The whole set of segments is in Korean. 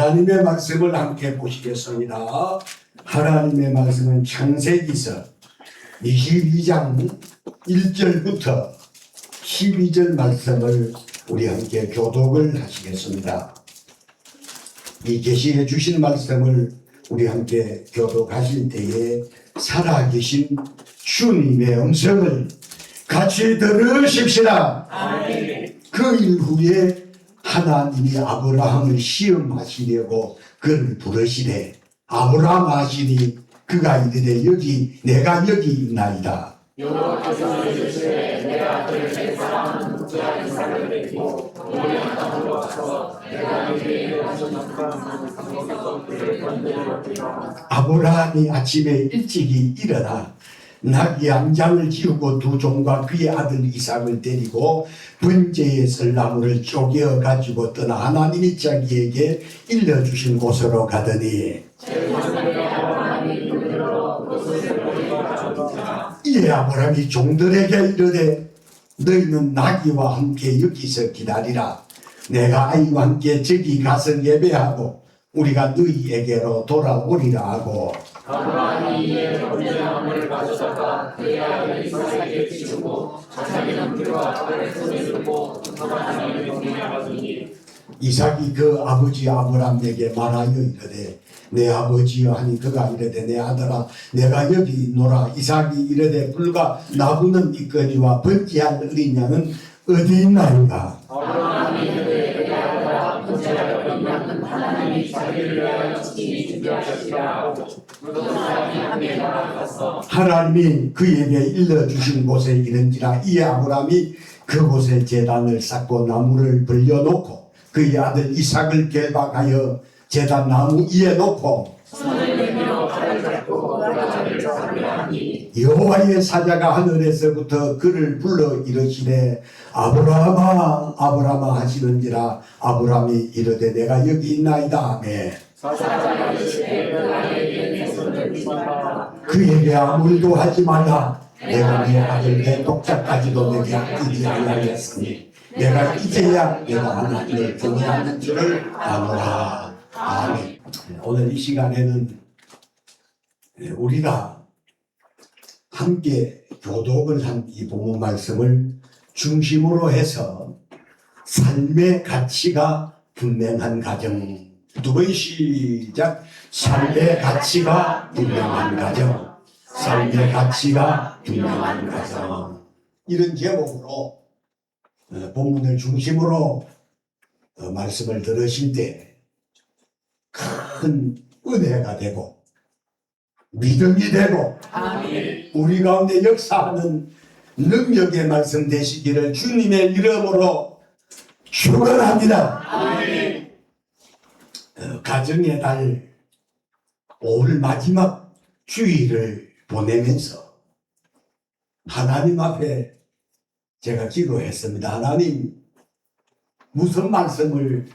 하나님의 말씀을 함께 보시겠습니다. 하나님의 말씀은 창세기서 22장 1절부터 12절 말씀을 우리 함께 교독을 하시겠습니다. 이 계시해 주신 말씀을 우리 함께 교독하실 때에 살아계신 주님의 음성을 같이 들으십시다. 아멘. 그 일 후에 하나님이 아브라함을 시험하시려고 그를 부르시되 아브라함 하시니 그가 이르되 여기 내가 여기 있나이다. 여호와께서 이르시되 내가 그를 내 사랑하는 독자의 이삭을 맺고 너의 땅으로 와서 내가 네게 이르는 것에서 그를 건드리리라. 아브라함이 아침에 일찍이 일어나 나귀 양장을 지우고 두 종과 그의 아들 이삭을 데리고 번제에 쓸 나무를 쪼개어 가지고 떠나 하나님이 자기에게 일러주신 곳으로 가더니 이에 아브라함이 종들에게 이르되 너희는 나귀와 함께 여기서 기다리라. 내가 아이와 함께 저기 가서 예배하고 우리가 너희에게로 돌아오리라 하고 아브라함이 이에 번제나무를 가져다가 그의 아들 이삭에게 지우고 자기는 그와 아들의 손에 들고 하나님을 경외하더니 이삭이 그 아버지 아브라함에게 말하여 이르되 내 아버지여 하니 그가 이르되 내 아들아 내가 여기 있노라. 이삭이 이르되 불과 나무는 있거니와 번제할 어린 양은 어디 있나이까. 아브라함이 이르되 내 아들아 번제할 어린 양은 하나님이 자기를 위하여 친히 준비하시리라 하고 그 사람이 함께 나아가서 하나님이 그에게 일러주신 곳에 이른지라. 이에 아브라함이 그곳에 제단을 쌓고 나무를 벌려놓고 그의 아들 이삭을 결박하여 제단 나무 위에 놓고 손을 내밀어 발을 잡고 나를 잡으려니 여호와의 사자가 하늘에서부터 그를 불러 이르시되 아브라함아 아브라함아 하시는지라. 아브라함이 이르되 내가 여기 있나이다. 아멘. 사자가 이르시되 나에게 내 손을 내밀라. 그에게 아무 일도 하지 말라. 내가 내 아들 내 독자까지도 내게 아끼지 아니하였으니 내가 이제야 내가 하나님을 경외하는 줄을 아노라. 아멘. 오늘 이 시간에는 우리가 함께 교독을 한 이 본문 말씀을 중심으로 해서 삶의 가치가 분명한 가정. 두 번 시작. 삶의 가치가 분명한 가정. 삶의 가치가 분명한 가정. 이런 제목으로 본문을 중심으로 말씀을 들으실 때 큰 은혜가 되고 믿음이 되고 아멘. 우리 가운데 역사하는 능력의 말씀 되시기를 주님의 이름으로 축원합니다. 아멘. 가정의 달 5월 마지막 주일을 보내면서 하나님 앞에 제가 기도했습니다. 하나님, 무슨 말씀을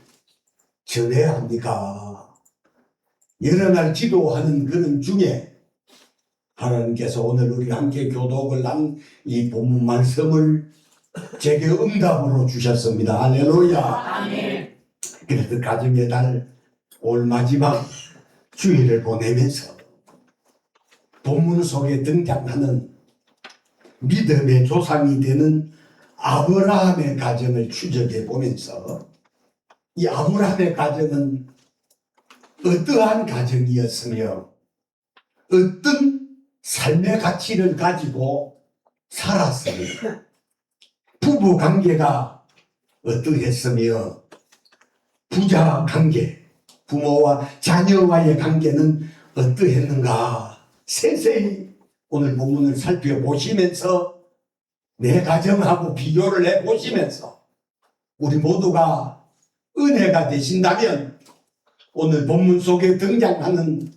전해야 합니까? 여러 날 기도하는 그런 중에 하나님께서 오늘 우리 함께 교독을 한 이 본문 말씀을 제게 응답으로 주셨습니다. 할렐루야. 아멘. 그래서 가정의 달 올 마지막 주일을 보내면서 본문 속에 등장하는 믿음의 조상이 되는 아브라함의 가정을 추적해 보면서 이 아브라함의 가정은 어떠한 가정이었으며 어떤 삶의 가치를 가지고 살았으며 부부 관계가 어떠했으며 부자 관계, 부모와 자녀와의 관계는 어떠했는가 세세히 오늘 본문을 살펴보시면서 내 가정하고 비교를 해보시면서 우리 모두가 은혜가 되신다면 오늘 본문 속에 등장하는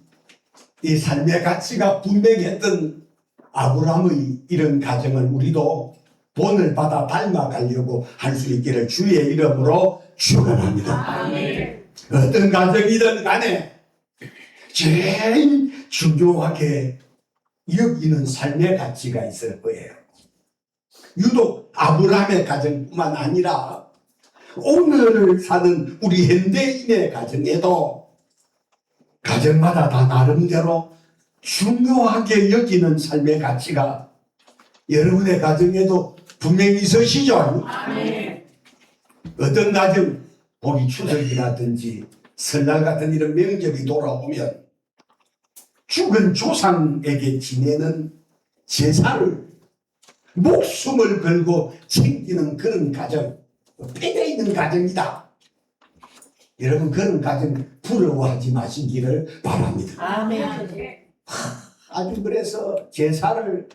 이 삶의 가치가 분명했던 아브라함의 이런 가정을 우리도 본을 받아 닮아가려고 할 수 있기를 주의 이름으로 축원합니다. 아멘. 어떤 가정이든 간에 제일 중요하게 여기는 삶의 가치가 있을 거예요. 유독 아브라함의 가정뿐만 아니라 오늘을 사는 우리 현대인의 가정에도 가정마다 다 나름대로 중요하게 여기는 삶의 가치가 여러분의 가정에도 분명히 있으시죠? 아멘. 어떤 가정, 보기 추석이라든지 설날 같은 이런 명절이 돌아오면 죽은 조상에게 지내는 제사를 목숨을 걸고 챙기는 그런 가정, 폐대 있는 가정이다. 여러분 그런 가정 부러워하지 마시기를 바랍니다. 아멘. 아주 그래서 제사를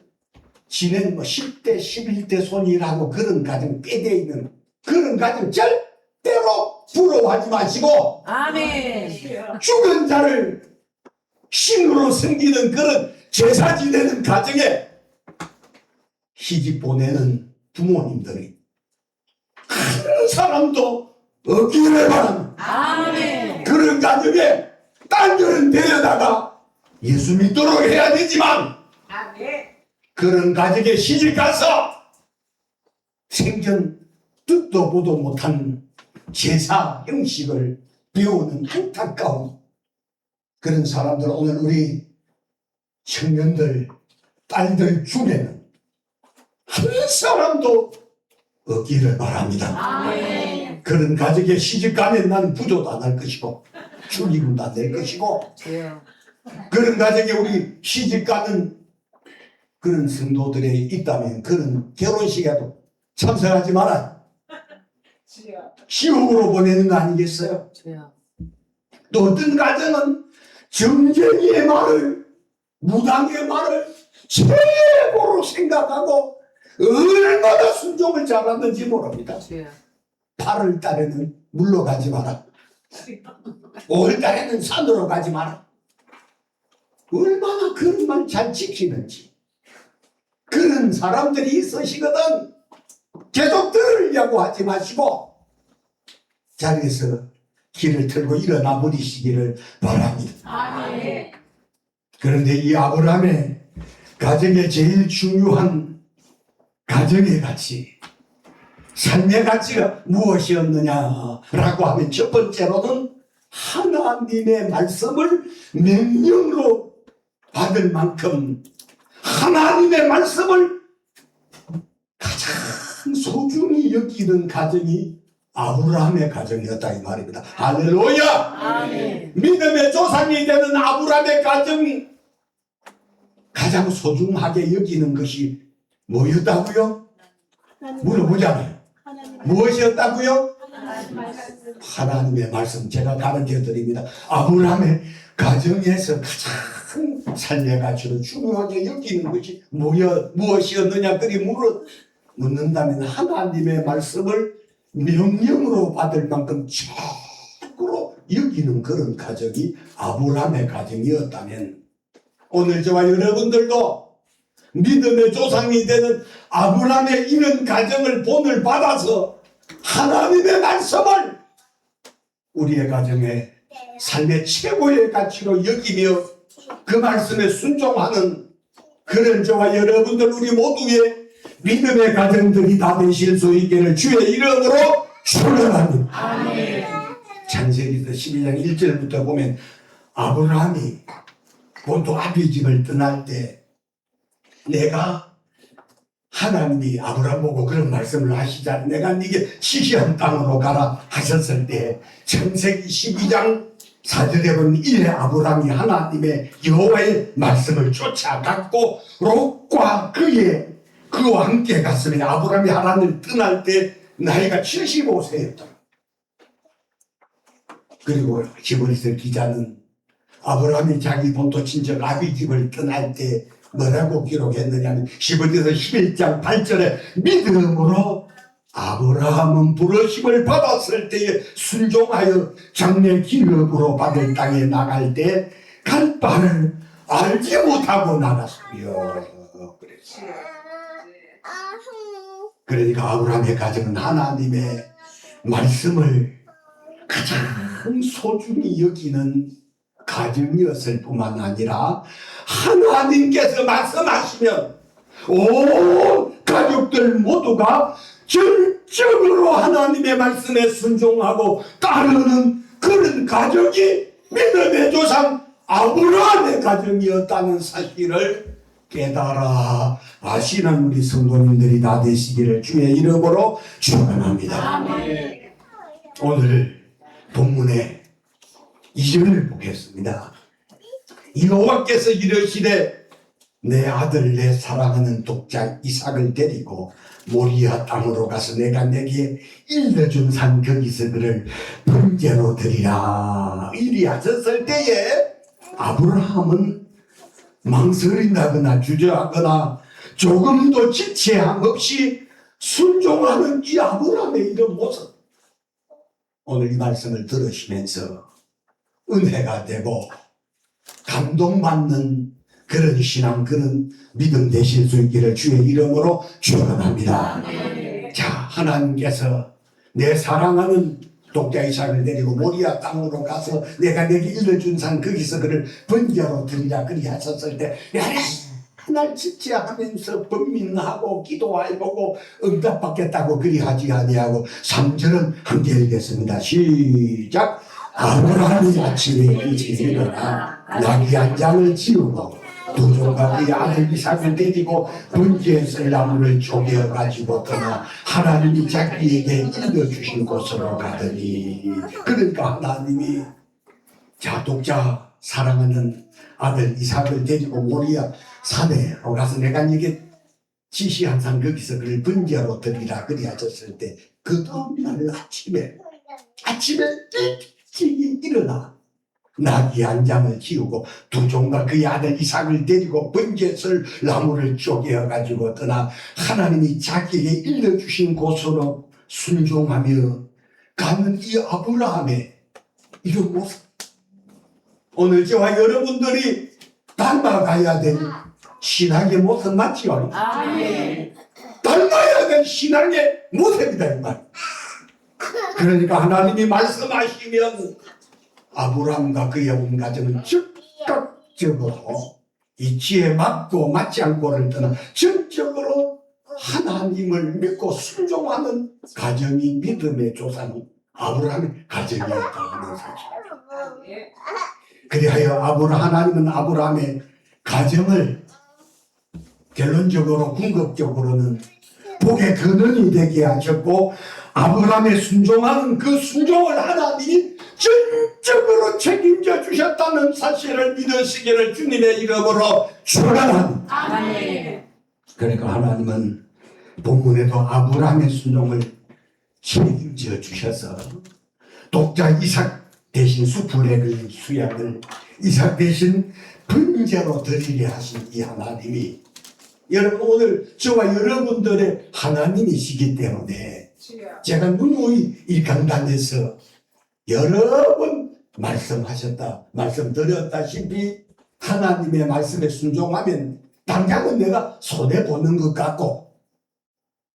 지낸 10대, 11대 손이라고 그런 가정 폐대 있는 그런 가정 절대로 부러워하지 마시고 아멘. 죽은 자를 신으로 섬기는 그런 제사 지내는 가정에 시집 보내는 부모님들이 한 사람도 없기를 바랍니다. 아멘. 그런 가정에 딸들은 데려다가 예수 믿도록 해야 되지만 그런 가정에 시집 가서 생전 듣도 보도 못한 제사 형식을 배우는 안타까운 그런 사람들, 오늘 우리 청년들, 딸들 중에는 한 사람도 없기를 바랍니다. 아멘. 그런 가족에 시집 가면 난 부조도 안 할 것이고 축의금도 안 낼 것이고 그런 가정에 우리 시집 가는 그런 성도들이 있다면 그런 결혼식에도 참석하지 마라. 지옥으로 보내는 거 아니겠어요? 또 어떤 가정은 정쟁이의 말을, 무당의 말을 최고로 생각하고 얼마나 순종을 잘하는지 모릅니다. 8월 달에는 물로 가지 마라. 5월 달에는 산으로 가지 마라. 얼마나 그런 말 잘 지키는지. 그런 사람들이 있으시거든. 계속 들으려고 하지 마시고 자리에서 길을 틀고 일어나 버리시기를 바랍니다. 아멘. 그런데 이 아브라함의 가정의 제일 중요한 가정의 가치, 삶의 가치가 무엇이었느냐라고 하면 첫 번째로는 하나님의 말씀을 명령으로 받을 만큼 하나님의 말씀을 가장 소중히 여기는 가정이 아브라함의 가정이었다 이 말입니다. 할렐루야! 아멘. 믿음의 조상이 되는 아브라함의 가정이 가장 소중하게 여기는 것이 뭐였다고요? 물어보잖아요. 무엇이었다고요? 하나님의 말씀. 제가 가르쳐 드립니다. 아브라함의 가정에서 가장 삶의 가치로 중요하게 여기는 것이 무엇이었느냐 그리 묻는다면 하나님의 말씀을 명령으로 받을 만큼 최고로 여기는 그런 가정이 아브라함의 가정이었다면 오늘 저와 여러분들도 믿음의 조상이 되는 아브라함의 이런 가정을 본을 받아서 하나님의 말씀을 우리의 가정에 삶의 최고의 가치로 여기며 그 말씀에 순종하는 그런 저와 여러분들 우리 모두의 믿음의 가정들이 다 되실 수 있기를 주의 이름으로 축원합니다. 아멘. 창세기서 12장 1절부터 보면 아브라함이 본토 아비 집을 떠날 때 내가 하나님이 아브라함 보고 그런 말씀을 하시자 내가 네게 지시한 땅으로 가라 하셨을 때 창세기 12장 4절에 보면 이에 아브라함이 하나님의 여호와의 말씀을 쫓아갔고 롯과 그와 함께 갔으며 아브라함이 하나님을 떠날 때 나이가 75세였다. 그리고 히브리서 기자는 아브라함이 자기 본토 친척 아비 집을 떠날 때 뭐라고 기록했느냐면 히브리서 11장 8절에 믿음으로 아브라함은 부르심을 받았을 때에 순종하여 장래 기업으로 받을 땅에 나갈 때 갈 바를 알지 못하고 나갔으며 그러니까 아브라함의 가정은 하나님의 말씀을 가장 소중히 여기는 가정이었을 뿐만 아니라 하나님께서 말씀하시면 온 가족들 모두가 전적으로 하나님의 말씀에 순종하고 따르는 그런 가정이 믿음의 조상 아브라함의 가정이었다는 사실을 깨달아 아시는 우리 성도님들이 다 되시기를 주의 이름으로 축원합니다. 오늘 본문의 2절을 보겠습니다. 여호와께서 이르시되 내 아들 내 사랑하는 독자 이삭을 데리고 모리아 땅으로 가서 내가 내게 일러준 산 거기서 그를 번제로 드리라. 이리 하셨을 때에 아브라함은 망설인다거나 주저하거나 조금도 지체함 없이 순종하는 이 아브라함의 이런 모습, 오늘 이 말씀을 들으시면서 은혜가 되고 감동받는 그런 신앙, 그런 믿음 되실 수 있기를 주의 이름으로 축원합니다. 자, 하나님께서 내 사랑하는 독자 이삭을 데리고 모리아 땅으로 가서 내가 내게 일러준 산 거기서 그를 번제로 드리라 그리 하셨을 때 날 지체하면서 번민하고 기도해보고 응답받겠다고 그리 하지 아니하고 3절은 함께 읽겠습니다. 시작. 아브라함이 아침에 일찍 일어나 나귀 한 장을 지우고 두 종과 그의 아들 이삭을 데리고 번제의 나무를 쪼개어 가지고 떠나 하나님이 자기에게 일러주신 곳으로 가더니, 그러니까 하나님이 자 독자 사랑하는 아들 이삭을 데리고 모리아 산에로 가서 내가 네게 지시한 산 거기서 그를 번제로 드리라 그리 하셨을 때 그 다음날 아침에 일찍 일어나 나귀 한 장을 키우고 두 종과 그의 아들 이삭을 데리고 번제설 나무를 쪼개어 가지고 떠나 하나님이 자기에게 일러주신 곳으로 순종하며 가는 이 아브라함의 이런 모습, 오늘 저와 여러분들이 닮아가야 될 신앙의 모습 맞지요? 아멘. 닮아야 될 신앙의 모습이다 이 말. 그러니까 하나님이 말씀하시면 아브라함과 그의 온 가정은 즉각적으로 이치에 맞고 맞지 않고를 떠나 전적으로 하나님을 믿고 순종하는 가정이 믿음의 조상 아브라함의 가정이었다는 사실. 그리하여 하나님은 아브라함의 가정을 결론적으로 궁극적으로는 복의 근원이 되게 하셨고 아브라함의 순종하는 그 순종을 하나님이 전적으로 책임져 주셨다는 사실을 믿으시기를 주님의 이름으로 축원합니다. 그러니까 하나님은 본문에도 아브라함의 순종을 책임져 주셔서 독자 이삭 대신 수풀의 수약을 이삭 대신 번제로 드리게 하신 이 하나님이 여러분 오늘 저와 여러분들의 하나님이시기 때문에 제가 누누이 이 강단에서 여러 번 말씀드렸다시피 하나님의 말씀에 순종하면 당장은 내가 손해보는 것 같고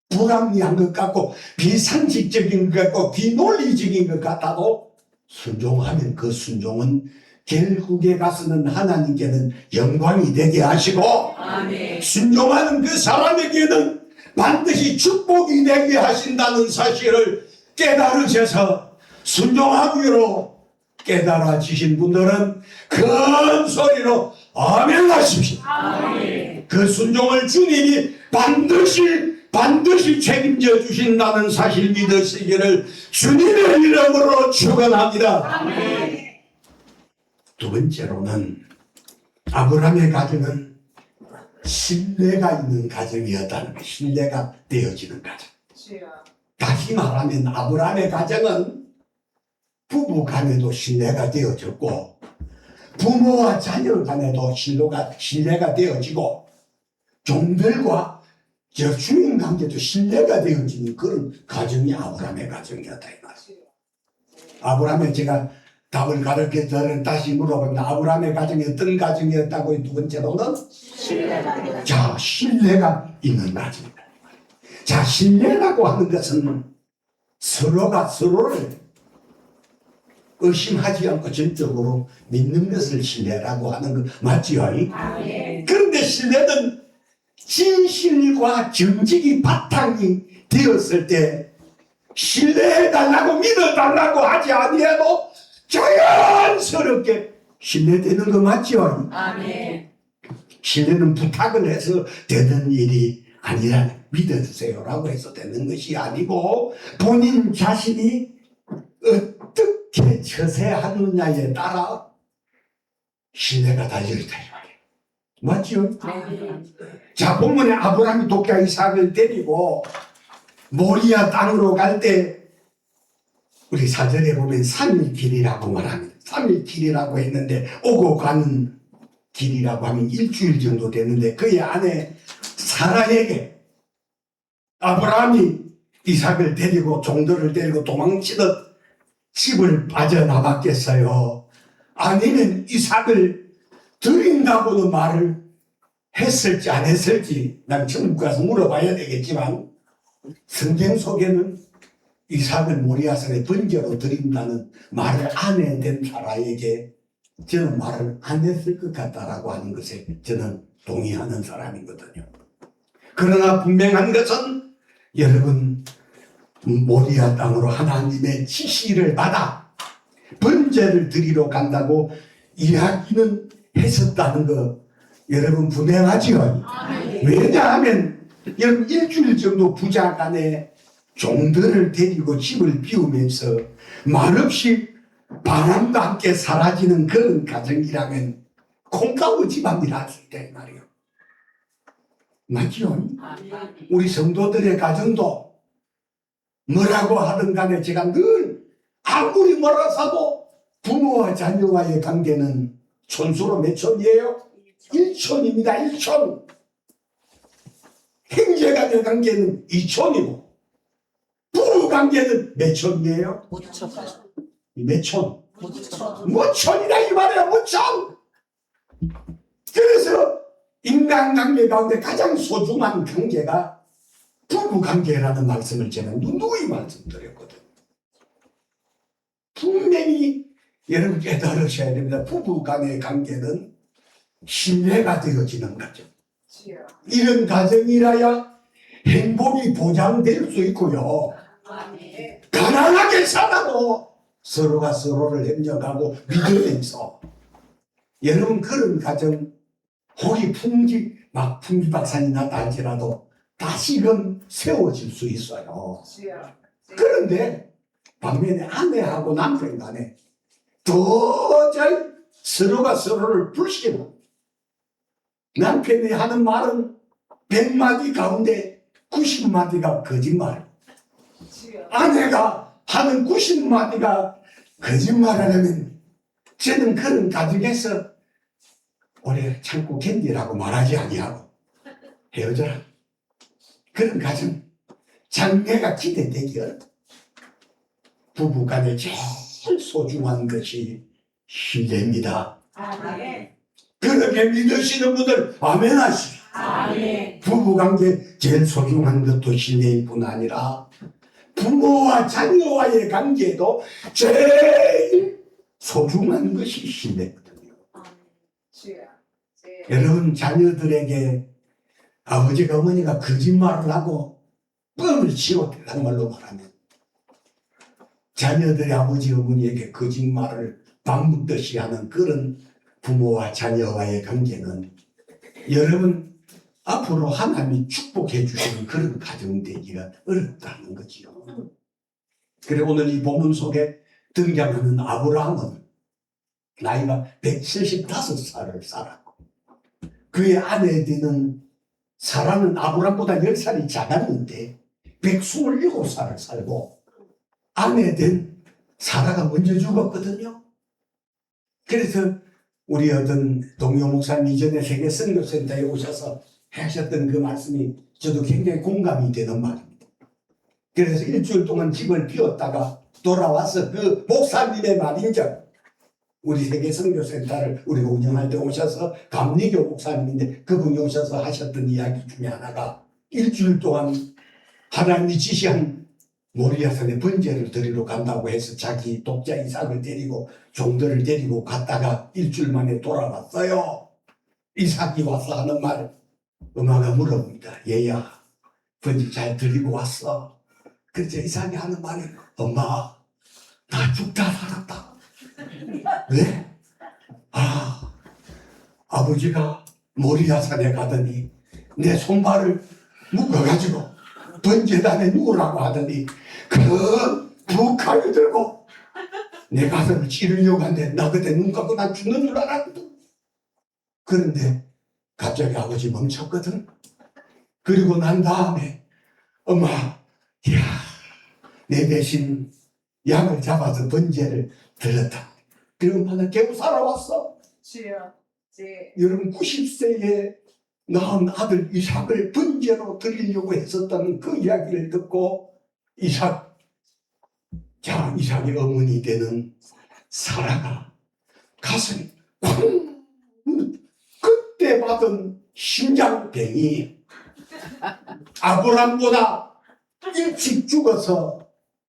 불합리한 것 같고 비상식적인 것 같고 비논리적인 것 같아도 순종하면 그 순종은 결국에 가서는 하나님께는 영광이 되게 하시고 아멘. 순종하는 그 사람에게는 반드시 축복이 되게 하신다는 사실을 깨달으셔서 순종하기로 깨달아지신 분들은 큰 소리로 아멘 하십시오. 아멘. 그 순종을 주님이 반드시 책임져 주신다는 사실 믿으시기를 주님의 이름으로 축원합니다. 아멘. 두 번째로는 아브라함의 가정은 신뢰가 있는 가정이었다는 것, 신뢰가 되어지는 가정. 다시 말하면 아브라함의 가정은 부부 간에도 신뢰가 되어졌고 부모와 자녀 간에도 신뢰가 되어지고 종들과 주인 관계도 신뢰가 되어지는 그런 가정이 아브라함의 가정이었다 이 말이에요. 아브라함의 제가 답을 가르쳐 저는 다시 물어봅니다. 아브라함의 가정이 어떤 가정이었다고? 두 번째로는 신뢰가 있는 가정이다. 자, 신뢰라고 하는 것은 서로가 서로를 의심하지 않고 전적으로 믿는 것을 신뢰라고 하는 것 맞지요? 그런데 신뢰는 진실과 정직이 바탕이 되었을 때 신뢰해달라고 믿어달라고 하지 아니해도 자연스럽게 신뢰되는 거 맞죠? 아멘. 신뢰는 부탁을 해서 되는 일이 아니라 믿어주세요라고 해서 되는 것이 아니고 본인 자신이 어떻게 처세하느냐에 따라 신뢰가 달려있다 이 말이에요. 맞죠? 아멘. 자, 본문에 아브라함이 독자 이삭을 데리고 모리아 땅으로 갈 때 우리 사전에 보면 3일 길이라고 말합니다. 3일 길이라고 했는데 오고 가는 길이라고 하면 일주일 정도 되는데 그의 아내 사라에게 아브라함이 이삭을 데리고 종들을 데리고 도망치듯 집을 빠져나갔겠어요? 아니면 이삭을 드린다고도 말을 했을지 안 했을지 난 천국 가서 물어봐야 되겠지만 성경 속에는 이삭을 모리아산에 번제로 드린다는 말을 안 해댄 사라에게 저는 말을 안 했을 것 같다라고 하는 것에 저는 동의하는 사람이거든요. 그러나 분명한 것은 여러분 모리아 땅으로 하나님의 지시를 받아 번제를 드리러 간다고 이야기는 했었다는 거 여러분 분명하지요? 왜냐하면 여러분 일주일 정도 부자간에 종들을 데리고 집을 비우면서 말없이 바람과 함께 사라지는 그런 가정이라면 콩가루 집안이라 했을 때 말이요. 맞죠? 우리 성도들의 가정도 뭐라고 하든 간에 제가 늘 아무리 뭐라서도 부모와 자녀와의 관계는 촌수로 몇 촌이에요? 1촌입니다. 1촌. 형제간의 관계는 2촌이고 부부 관계는 몇 촌이에요? 몇 촌? 무촌이다 이 말이야. 무촌. 그래서 인간관계 가운데 가장 소중한 관계가 부부관계라는 말씀을 제가 누누이 말씀드렸거든요. 분명히 여러분 깨달으셔야 됩니다. 부부간의 관계는 신뢰가 되어지는 거죠. 이런 가정이라야 행복이 보장될 수 있고요. 가난하게 살아도 서로가 서로를 협력하고 믿으면서 여러분 그런 가정 혹이 풍지박산이 났다 할지라도 다시금 세워질 수 있어요. 그런데 반면에 아내하고 남편 간에 도저히 서로가 서로를 불신하고 남편이 하는 말은 100마디 가운데 90마디가 거짓말, 아내가 하는 90마디가 거짓말하려면 저는 그런 가정에서 오래 참고 견디라고 말하지 아니하고 헤어져라. 그런 가정 장래가 기대되기 어렵다. 부부간에 제일 소중한 것이 신뢰입니다. 그렇게 믿으시는 분들 아멘 하시오. 부부관계 제일 소중한 것도 신뢰일 뿐 아니라 부모와 자녀와의 관계도 제일 소중한 것이 신뢰거든요. 여러분 자녀들에게 아버지가 어머니가 거짓말을 하고 뻥을 치웠다는 말로 말하면 자녀들의 아버지 어머니에게 거짓말을 반복듯이 하는 그런 부모와 자녀와의 관계는 여러분 앞으로 하나님이 축복해 주시는 그런 가정 되기가 어렵다는 거지요. 그래 오늘 이 본문 속에 등장하는 아브라함은 나이가 175살을 살았고 그의 아내 되는 사라는 아브라함보다 10살이 작았는데 127살을 살고 아내 된 사라가 먼저 죽었거든요. 그래서 우리 어떤 동료 목사님 이전에 세계 선교센터에 오셔서 하셨던 그 말씀이 저도 굉장히 공감이 되는 말입니다. 그래서 일주일 동안 집을 비웠다가 돌아와서 그 목사님의 말인즉 우리 세계 선교센터를 우리가 운영할 때 오셔서 감리교 목사님인데 그분이 오셔서 하셨던 이야기 중에 하나가 일주일 동안 하나님이 지시한 모리아산에 번제를 드리러 간다고 해서 자기 독자 이삭을 데리고 종들을 데리고 갔다가 일주일 만에 돌아왔어요. 이삭이 와서 하는 말, 엄마가 물어봅니다. 얘야 번제 잘 드리고 왔어? 그래서 이상이 하는 말이 엄마 나 죽다 살았다. 왜? 아버지가 모리아산에 가더니 내 손발을 묶어가지고 번제단에 누우라고 하더니 그 북칼을 들고 내 가슴을 찌르려고 하는데 나 그때 눈 감고 난 죽는 줄 알았거든. 그런데 갑자기 아버지 멈췄거든. 그리고 난 다음에 엄마 이야 내 대신 양을 잡아서 번제를 들었다. 그리고 엄마는 겨우 살아왔어. 주여. 제 여러분 90세에 낳은 아들 이삭을 번제로 드리려고 했었다는 그 이야기를 듣고 이삭의 어머니 되는 사라가 가슴이 쿵 그때 받은 심장병이 아브람보다 일찍 죽어서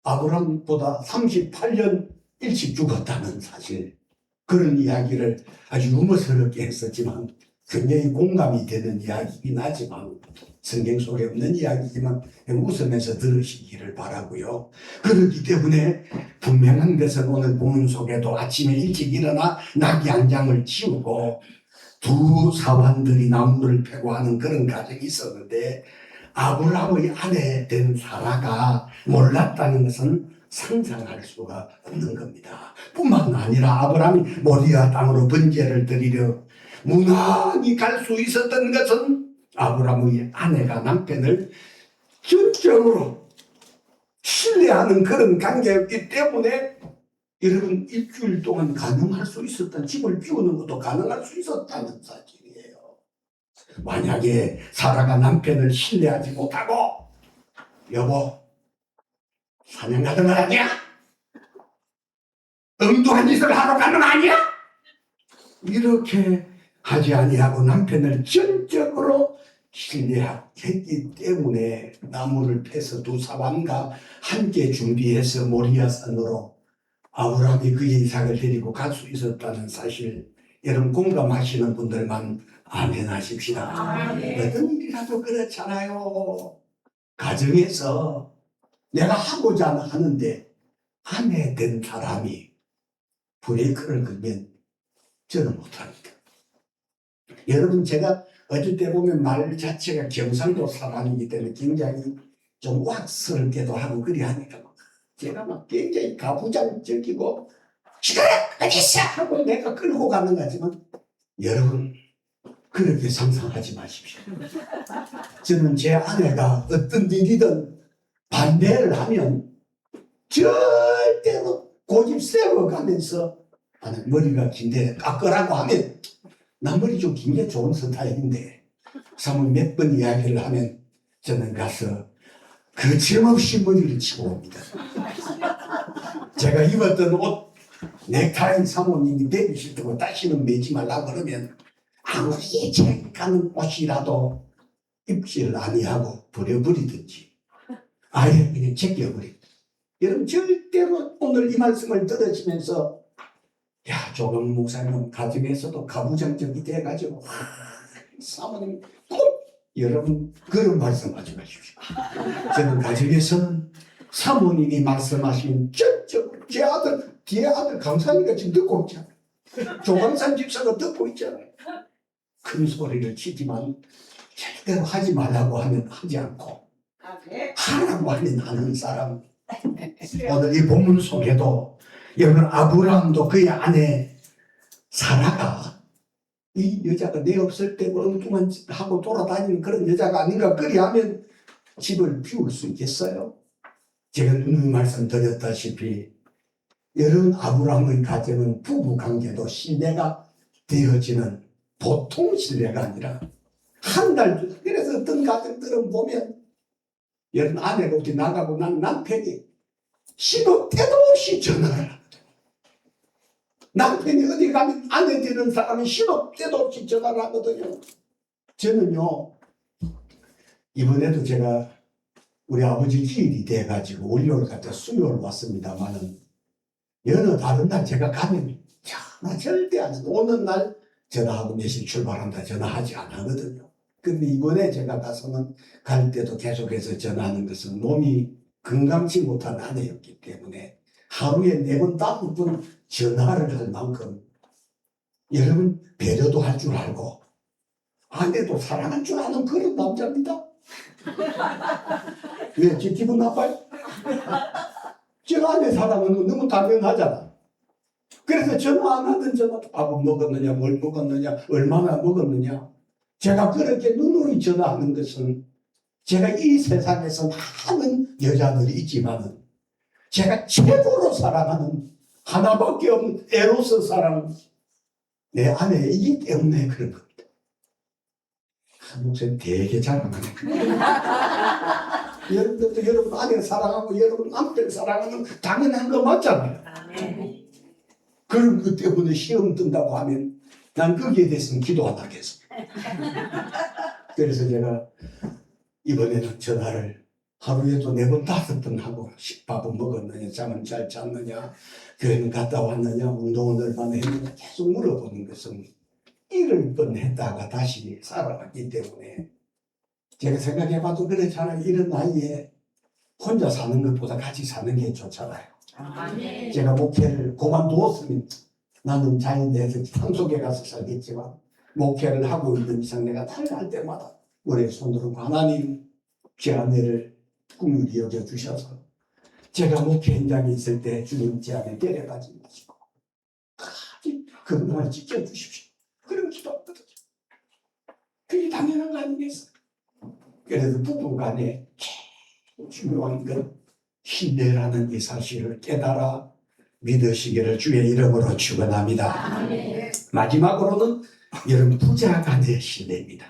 아브람보다 38년 일찍 죽었다는 사실, 그런 이야기를 아주 유머스럽게 했었지만 굉장히 공감이 되는 이야기이긴 하지만 성경 속에 없는 이야기지만 웃으면서 들으시기를 바라고요. 그렇기 때문에 분명한 것은 오늘 본문 속에도 아침에 일찍 일어나 나귀 한 장을 치우고 두 사환들이 나무를 패고 하는 그런 과정이 있었는데 아브라함의 아내 된 사라가 몰랐다는 것은 상상할 수가 없는 겁니다. 뿐만 아니라 아브라함이 모리아 땅으로 번제를 드리려 무난히 갈 수 있었던 것은 아브라함의 아내가 남편을 전적으로 신뢰하는 그런 관계였기 때문에 여러분 일주일 동안 가능할 수 있었던, 집을 비우는 것도 가능할 수 있었다는 사실이에요. 만약에 사라가 남편을 신뢰하지 못하고 여보 사냥 가는 거 아니야? 엉뚱한 짓을 하러 가는 거 아니야? 이렇게 하지 아니하고 남편을 전적으로 신뢰했기 때문에 나무를 패서 두 사람과 함께 준비해서 모리아산으로 아브라함이 그의 이삭을 데리고 갈 수 있었다는 사실, 여러분 공감하시는 분들만 아멘 하십시다. 어떤 일이라도 그렇잖아요. 가정에서 내가 하고자 하는데 아내 된 사람이 브레이크를 걸면 저는 못합니다. 여러분 제가 어쩔 때 보면 말 자체가 경상도 사람이기 때문에 굉장히 좀 왁스럽게도 하고 그리 하니까 제가 막 굉장히 가부장적이고 시끄러 어디 있어 하고 내가 끌고 가는 거지만 여러분 그렇게 상상하지 마십시오. 저는 제 아내가 어떤 일이든 반대를 하면 절대로 고집 세워가면서 나는 머리가 긴데 깎으라고 하면 나 머리 좀 긴 게 좋은 스타일인데 사실 몇 번 이야기를 하면 저는 가서 거침없이 머리를 치고 옵니다. 제가 입었던 옷 넥타이 사모님이 되기 싫다고 다시는 매지 말라고 그러면 아무리 예체가는 옷이라도 입지를 아니하고 버려버리든지 아예 그냥 제껴버립니다. 여러분 절대로 오늘 이 말씀을 들으시면서 야 조금 목사님 가정에서도 가부장적이 돼가지고 사모님 꼭 여러분 그런 말씀하지 마십시오. 저는 가정에서는 사모님이 말씀하시면 전적 제 아들 뒤에 아들 강산이가 지금 듣고 있잖아요. 조강산 집사가 듣고 있잖아요. 큰 소리를 치지만 절대로 하지 말라고 하면 하지 않고 하라고 하면 하는 사람. 오늘 이 본문 속에도 여러분 아브라함도 그의 아내 사라가 이 여자가 내 없을 때 엉뚱한 짓 하고 돌아다니는 그런 여자가 아닌가 그리하면 집을 비울 수 있겠어요? 제가 누누이 말씀드렸다시피 여러분 아브라함의 가정은 부부관계도 신뢰가 되어지는 보통 신뢰가 아니라 한 달. 그래서 어떤 가정들은 보면 여러분 아내가 어디 나가고 난 남편이 시도 때도 없이 전화를 하거든요. 남편이 어디 가면 아내 되는 사람이 시도 때도 없이 전화를 하거든요. 저는요 이번에도 제가 우리 아버지 기일이 돼가지고 월요일 갔다 수요일 왔습니다만은 여느 다른 날 제가 가면 전화 절대 안 해요. 오는 날 전화하고 몇시 출발한다 전화하지 안 하거든요. 근데 이번에 제가 가서는 갈 때도 계속해서 전화하는 것은 몸이 건강치 못한 아내였기 때문에 하루에 4번, 5번 전화를 할 만큼 여러분 배려도 할 줄 알고 아내도 사랑할 줄 아는 그런 남자입니다. 왜? 제 기분 나빠요? 제가 아내 사랑은 너무 당연하잖아. 그래서 전화 안 하던 전화도 밥은 먹었느냐, 뭘 먹었느냐, 얼마나 먹었느냐. 제가 그렇게 누누이 전화하는 것은 제가 이 세상에서 많은 여자들이 있지만은 제가 최고로 사랑하는 하나밖에 없는 에로스 사랑 내 아내이기 때문에 그런 겁니다. 목사님 되게 자랑하네. 여러분들도 여러분 아내 사랑하고 여러분 남편 사랑하는 당연한 거 맞잖아요. 그런 것 때문에 시험 뜬다고 하면 난 거기에 대해서는 기도 안 하겠어. 그래서 제가 이번에는 전화를 하루에도 4번, 5번 하고 밥은 먹었느냐, 잠은 잘 잤느냐, 교회는 갔다 왔느냐, 운동은 얼마나 했느냐 계속 물어보는 것은 일을 뻔했다가 다시 살아왔기 때문에 제가 생각해봐도 그렇잖아요. 이런 나이에 혼자 사는 것보다 같이 사는 게 좋잖아요. 제가 목회를 그만두었으면 나는 자연대에서 산속에 가서 살겠지만 목회를 하고 있는 이상 내가 탈갈 때마다 우리 손으로 하나님 제 아내를 꿈을 여겨 주셔서 제가 목회 현장에 있을 때 주님 제 아내 데려가지 마시고 끝까지 건강을 지켜주십시오. 그런 기도하거든요. 그게 당연한 거 아니겠어요? 그래서 부부간에 제일 중요한 건 신뢰라는 이 사실을 깨달아 믿으시기를 주의 이름으로 축원합니다. 마지막으로는 여러분 부자간의 신뢰입니다.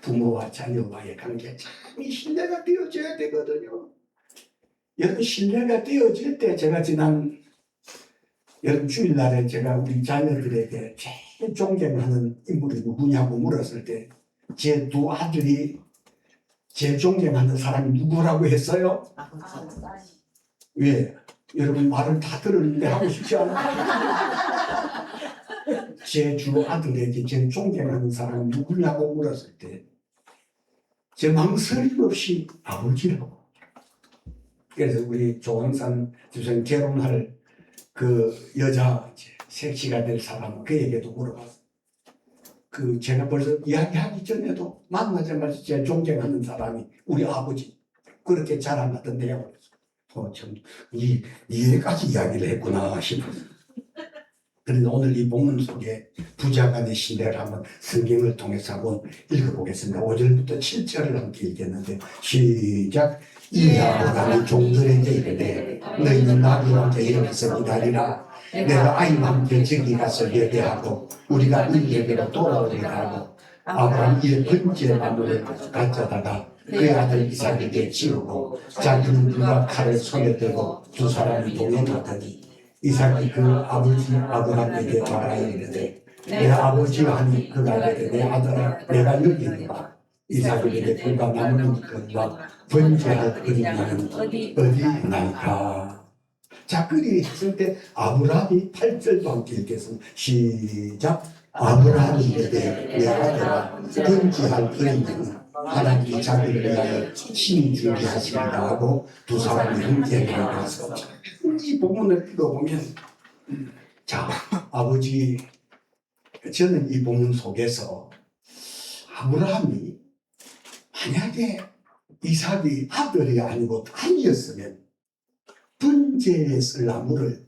부모와 자녀와의 관계 참 이 신뢰가 되어져야 되거든요. 여러분 신뢰가 되어질 때 제가 지난 여러분 주일날에 제가 우리 자녀들에게 제일 존경하는 인물이 누구냐고 물었을 때 제 2 아들이 제일 존경하는 사람이 누구라고 했어요? 왜? 여러분 말을 다 들었는데 하고 싶지 않아요? 제 주 아들에게 제일 존경하는 사람이 누구냐고 물었을 때 제 망설임 없이 아버지라고. 그래서 우리 조광산 집사님 결혼할 그 여자 색시가 될 사람 그에게도 물어봤어요. 그 제가 벌써 이야기하기 전에도 만나자마자 제일 존경하는 사람이 우리 아버지 그렇게 자랑하던데요. 참 이해까지 이야기를 했구나 싶었어요. 그런데 오늘 이 본문 속에 부자간의 신뢰를 한번 성경을 통해서 한번 읽어보겠습니다. 5절부터 7절을 함께 읽겠는데 시작. 이 아브라함이 종들에게 이르되 너희는 나귀 왕자 이렇게서 기다리라. 내가 아이와 함께 저기 가서 예배하고 우리가 이에게로 돌아오리라 하고 아브라함 이에 번째 나무를 가져다가 그의 아들 이삭에게 지우고 자기는 그가 칼을 손에 들고 2 사람이 동행하더니 이삭이 그 아버지 아브라함에게 말하여 이르되 내 아버지 하니 그가 이르되 내 아들아 내가 여기 있노라. 이삭이 이르되 그가 나무는 것과 번제할 그림자는 어디 있나이까. 자, 그리 했을 때 아브라함이 8절도 함께 읽겠습니다. 시작. 아브라함이 이르되 내 아들아 번제할 그림자는 하나님이 자기를 위하여 친히 준비하시리라 하고 2 사람이 함께 나가서 이 본문을 읽어보면 자 아버지 저는 이 본문 속에서 아브라함이 만약에 이삭이 아들이 아니고 딸이었으면 번제에 쓸 나무를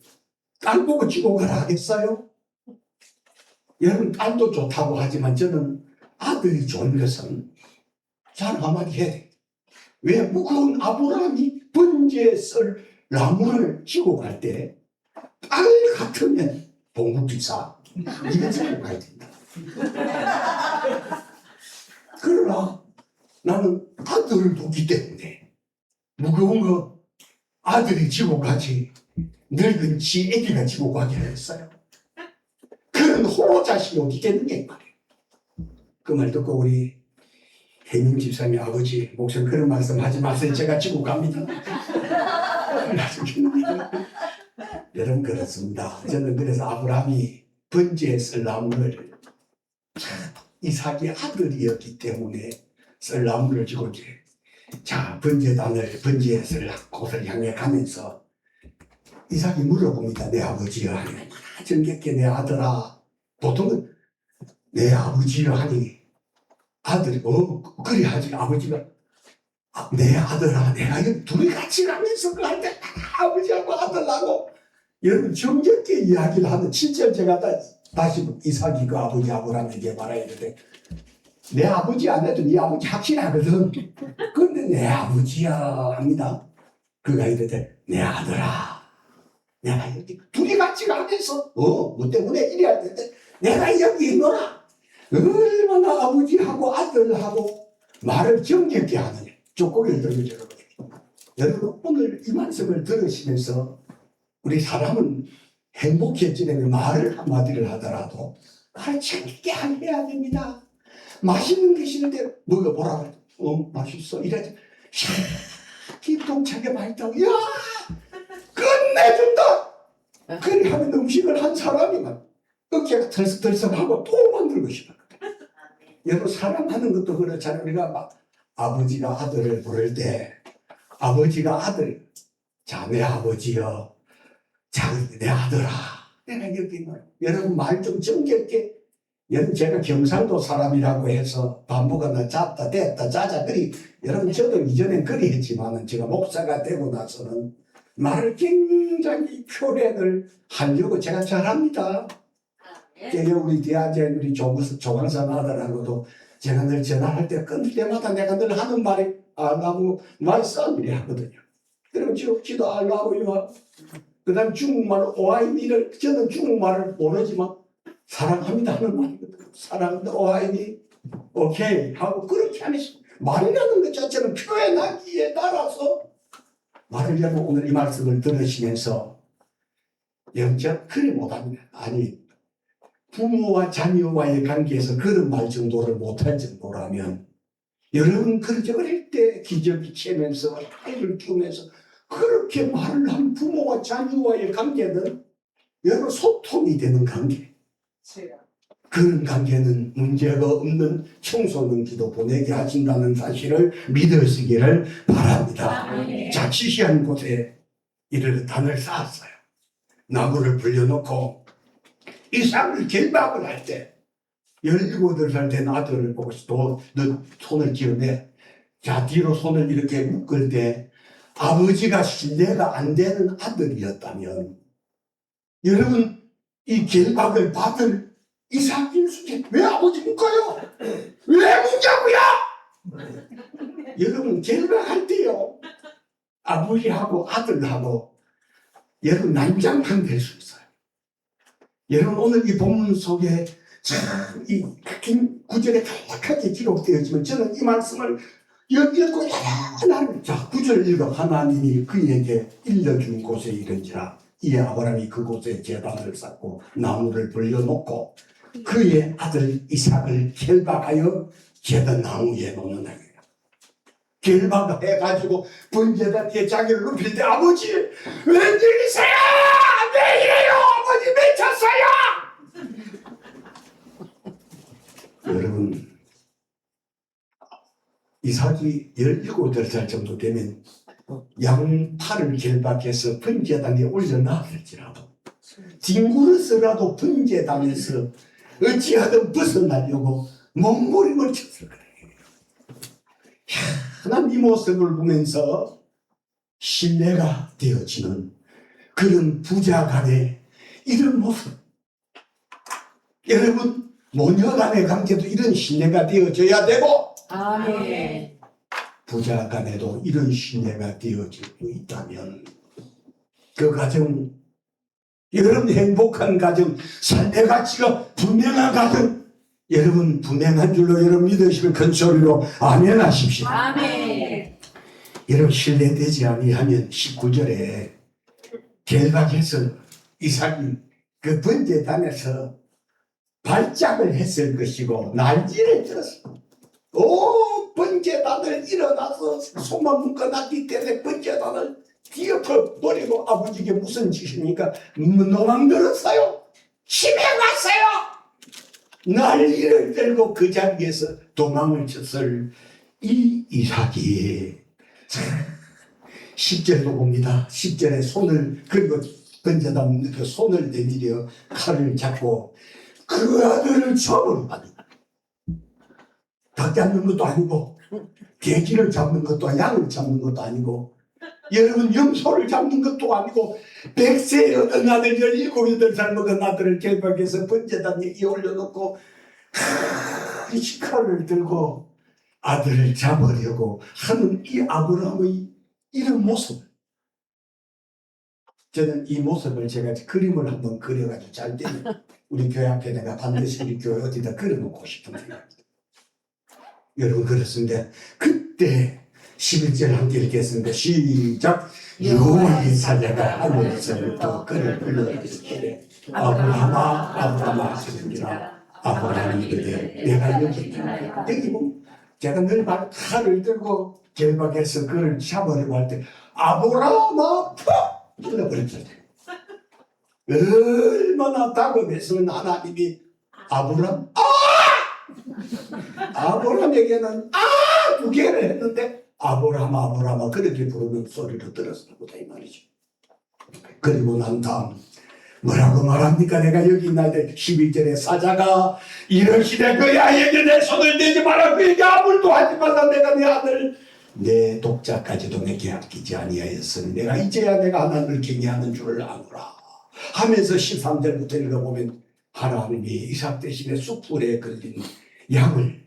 딸 보고 지고 가라 하겠어요? 여러분 딸도 좋다고 하지만 저는 아들이 좋은 것은 잘 한마디 해야 돼. 왜? 무거운 아브라함이 번제에 쓸 나무를 지고 갈 때 딸 같으면 봉급기사 이거 지고 가야 된다. 그러나 나는 아들을 두기 때문에 무거운 거 아들이 지고 가지 늙은 지 애기가 지고 가게 했어요. 그런 호자식이 어디 있겠느냐 이 말이에요. 그 말 듣고 우리 혜민 집사님 아버지 목사님 그런 말씀 하지 마세요. 제가 지고 갑니다. 여러분 그렇습니다. 저는 그래서 아브라함이 번제에 쓸 나무를 이삭이 아들이었기 때문에 썰 나무를 지고 이제 자, 번제의 곳을 향해 가면서 이삭이 물어봅니다. 내 아버지여 하니, 정겹게 내 아들아. 보통은 내 아버지여 하니 아들이 그리 하지. 아버지가 내 아들아, 내가 이 둘이 같이 가면서 그 할 때 아버지하고 아들하고 여러분 정겹게 이야기를 하는, 진짜 제가 다시 이삭이 그 아버지하고 라면게 말아야 되는데, 내 아버지 안 해도 네 아버지 확실하거든. 근데 내 아버지야 합니다. 그가 이랬대, 내 아들아, 내가 여기 둘이 같이 가면서 뭐 때문에 이래 할 텐데 내가 여기 있노라. 얼마나 아버지하고 아들하고 말을 정겹게 하느냐. 족고기를 들고 여러분 오늘 이 말씀을 들으시면서 우리 사람은 행복해지려면 말을 한마디를 하더라도 말을 정겹게 해야 됩니다. 맛있는 게 싫은데 먹어보라. 맛있어. 이래야지. 기똥차게 맛있다고. 야, 끝내준다. 그리 하면 음식을 한 사람이면 어깨가 덜썩덜썩하고 또 만들고 싶어요. 여러분 사랑하는 것도 그렇잖아요. 우리가 막 아버지가 아들을 부를 때 아버지가 아들, 자, 내 아버지여, 자, 내 아들아, 내가 여기 있는 여러분 말 좀 정겹게. 여러분 제가 경상도 사람이라고 해서 반복하나 짰다 됐다 짜자 그리, 여러분 저도 이전엔 그리 했지만은 제가 목사가 되고 나서는 말을 굉장히 표현을 하려고 제가 잘합니다. 제가 우리 대아제 우리 조광산 아들하고도 제가 늘 전화할 때 끊을 때마다 내가 늘 하는 말이 알라고 말싸움이래 하거든요. 그리고 지도 알라고요. 그 다음 중국말 오아이미를, 저는 중국말을 모르지만 사랑합니다 하는 말이거든요. 사랑합니다 오아이미 오케이 하고 그렇게 하는 말이라는 것 자체는 표현하기에 따라서 말을 여러분 오늘 이 말씀을 들으시면서 영적 그리 못합니다. 아니 부모와 자녀와의 관계에서 그런 말 정도를 못할 정도라면 여러분 그렇게 어릴 때 기저귀 채면서 아이를 키우면서 그렇게 말을 한 부모와 자녀와의 관계는 여러분 소통이 되는 관계, 그런 관계는 문제가 없는 청소년 기도 보내게 하신다는 사실을 믿으시기를 바랍니다. 자, 지시한 곳에 이를 단을 쌓았어요. 나무를 불려놓고 이삭을 결박을 할 때 17살 된 아들을 보고 너 손을 기어내. 자, 뒤로 손을 이렇게 묶을 때 아버지가 신뢰가 안 되는 아들이었다면 여러분 이 결박을 받을 이삭일 수지. 왜 아버지 묶어요? 왜 묶자고요? 여러분 결박할 때요 아버지하고 아들하고 여러분 난장판 될 수 있어요. 여러분 오늘 이 본문 속에 참 이 구절에 간략하게 기록되었지만 저는 이 말씀을 읽고 하나님, 자 9절 읽어. 하나님이 그에게 일러준 곳에 이른지라 이에 아브라함이 그곳에 제단을 쌓고 나무를 불려놓고 그의 아들 이삭을 결박하여 제단 나무에 놓는다. 결박해가지고 번제단에 자기를 눕힐 때 아버지 웬일이세요? 왜 이래요? 아버지 미쳤어요? 여러분 이삭이 17살 정도 되면 양팔을 결박해서 번제단에 올려놨을지라도 뒹굴어서라도 번제단에서 어찌하든 벗어나려고 몸부림을 쳤을 거예요. 하나님 이 모습을 보면서 신뢰가 되어지는 그런 부자 간의 이런 모습. 여러분 모녀 간의 관계도 이런 신뢰가 되어져야 되고 아멘. 부자 간에도 이런 신뢰가 되어지고 있다면 그 가정, 여러분 행복한 가정, 삶의 가치가 분명한 가정, 여러분 분명한 줄로 여러분 믿으시면 큰 소리로 아멘 하십시오. 아멘. 여러분 신뢰되지 아니하면 19절에 결박해서 이삭이 그 번제단에서 발작을 했을 것이고 난리를 들었어. 오 번제단을 일어나서 손만 묶어놨기 때문에 번제단을 뒤엎어 버리고 아버지께 무슨 짓입니까? 도망들었어요. 집에 갔어요. 난리를 들고 그 자리에서 도망을 쳤을 이 이삭이 10절도 봅니다. 10절에 손을 그리고 번제단 그 손을 내밀어 칼을 잡고 그 아들을 잡으러 가니라. 닭 잡는 것도 아니고 돼지를 잡는 것도 아니고 양을 잡는 것도 아니고 여러분 염소를 잡는 것도 아니고 100세의 어떤 아들 17, 8살 먹은 아들을 결박해서 번제단 위에 올려놓고 큰 칼을 들고 아들을 잡으려고 하는 이 아브라함의 이런 모습, 저는 이 모습을 제가 그림을 한번 그려가지고 잘 때는 우리 교회 앞에 내가 반드시 우리 교회 어디다 그려놓고 싶은 생각입니다. 여러분 그렇습니다. 그때 11절 함께 읽겠습니다. 시작. 여호와의 사자가 하늘에서부터 그를 불러이르시되 아브라함아 아브라함아 하시니라. 아브라함이 이르되 내가 여기 있다. 여기 보면 제가 늘 칼을 들고 결박해서 그를 잡으려고 할 때 아브라함아 푹 찔러버렸어요. 얼마나 다급했으면 하나님이 아브라함 아브라함에게는 두 개를 했는데 아브라함아 그렇게 부르는 소리를 들었을 거다 이 말이죠. 그리고 난 다음 뭐라고 말합니까? 내가 여기 있나 때 11절에 사자가 이르시되 그 아이에게 내 손을 대지 마라. 그에게 아무것도 하지 말라. 내가 내 아들 내 독자까지도 내게 아끼지 아니하였으니 내가 이제야 내가 하나님을 경외하는 줄을 아노라 하면서 13절부터 읽어보면 하나님이 이삭 대신에 숯불에 걸린 양을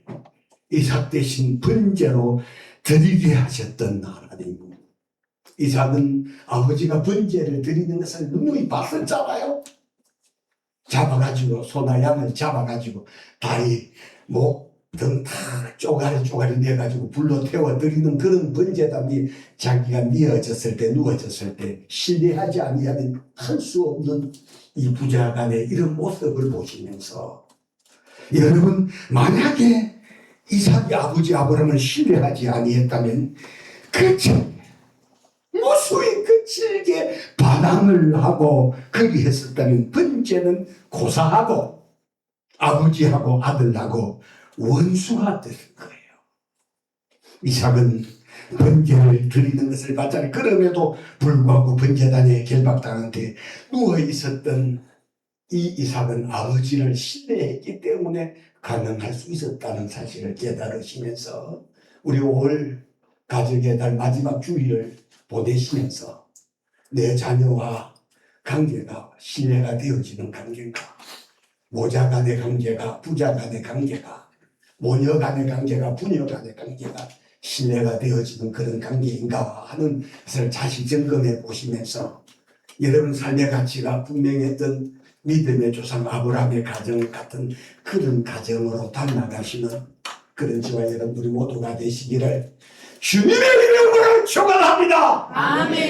이삭 대신 번제로 드리게 하셨던 하나님. 이삭은 아버지가 번제를 드리는 것을 누누이 봤었잖아요. 잡아가지고 소나 양을 잡아가지고 다리 목 등 다 쪼가리 내가지고 불로 태워 드리는 그런 번제담이 자기가 미어졌을 때 누워졌을 때 신뢰하지 아니하면 할 수 없는 이 부자간의 이런 모습을 보시면서 여러분 만약에 이삭이 아버지 아브라함을 신뢰하지 아니했다면 무수히 그 질게 반항을 하고 그리했었다면 번제는 고사하고 아버지하고 아들하고 원수가 됐을 거예요. 이삭은 번제를 드리는 것을 봤잖아요. 그럼에도 불구하고 번제단에 결박당한 데 누워 있었던 이 이삭은 아버지를 신뢰했기 때문에 가능할 수 있었다는 사실을 깨달으시면서 우리 5월 가족의 달 마지막 주일을 보내시면서 내 자녀와 관계가 신뢰가 되어지는 관계인가, 모자 간의 관계가 부자 간의 관계가, 모녀 간의 관계가 부녀 간의 관계가 신뢰가 되어지는 그런 관계인가 하는 것을 자신 점검해 보시면서 여러분 삶의 가치가 분명했던 믿음의 조상 아브라함의 가정 같은 그런 가정으로 달려가시는 그런 저와 여러분들이 모두가 되시기를 주님의 이름으로 축원합니다. 아멘.